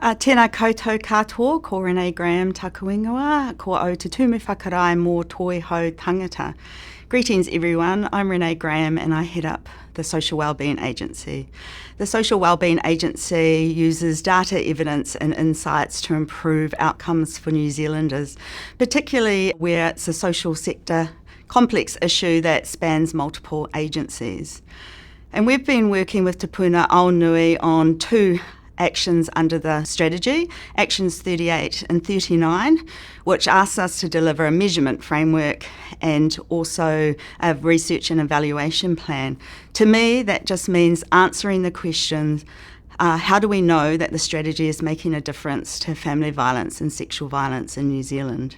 Tēnā koutou katoa, ko Renee taku ingoa, ko au te tumu whakarai mō toi hau tangata. Greetings everyone, I'm Renee Graham and I head up the Social Wellbeing Agency. The Social Wellbeing Agency uses data, evidence and insights to improve outcomes for New Zealanders, particularly where it's a social sector complex issue that spans multiple agencies. And we've been working with Te Puna Aonui on two actions under the strategy, Actions 38 and 39, which asks us to deliver a measurement framework and also a research and evaluation plan. To me, that just means answering the questions, how do we know that the strategy is making a difference to family violence and sexual violence in New Zealand?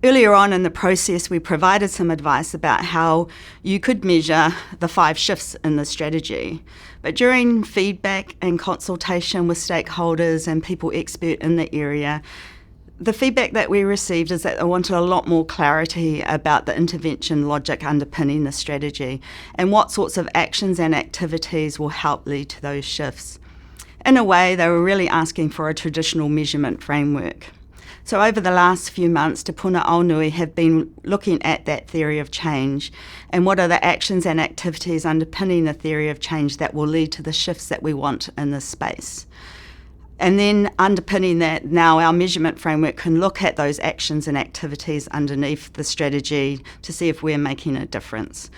Earlier on in the process, we provided some advice about how you could measure the 5 shifts in the strategy. But during feedback and consultation with stakeholders and people expert in the area, the feedback that we received is that they wanted a lot more clarity about the intervention logic underpinning the strategy and what sorts of actions and activities will help lead to those shifts. In a way, they were really asking for a traditional measurement framework. So over the last few months, Te Puna Aonui have been looking at that theory of change and what are the actions and activities underpinning the theory of change that will lead to the shifts that we want in this space. And then underpinning that, now our measurement framework can look at those actions and activities underneath the strategy to see if we're making a difference.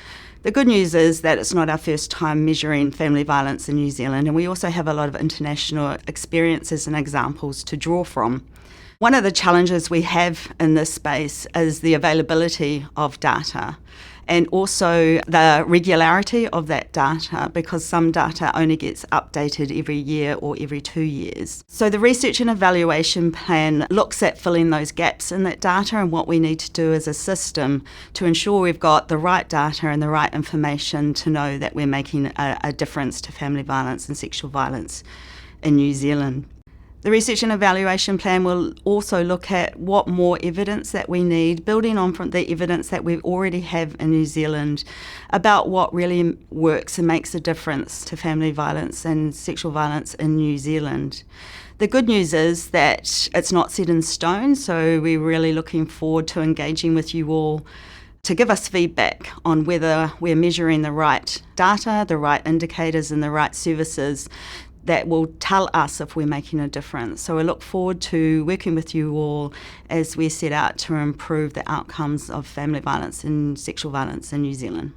The good news is that it's not our first time measuring family violence in New Zealand, and we also have a lot of international experiences and examples to draw from. One of the challenges we have in this space is the availability of data and also the regularity of that data, because some data only gets updated every year or every 2 years. So the research and evaluation plan looks at filling those gaps in that data and what we need to do as a system to ensure we've got the right data and the right information to know that we're making a difference to family violence and sexual violence in New Zealand. The research and evaluation plan will also look at what more evidence that we need, building on from the evidence that we already have in New Zealand about what really works and makes a difference to family violence and sexual violence in New Zealand. The good news is that it's not set in stone, so we're really looking forward to engaging with you all to give us feedback on whether we're measuring the right data, the right indicators and the right services that will tell us if we're making a difference. So we look forward to working with you all as we set out to improve the outcomes of family violence and sexual violence in New Zealand.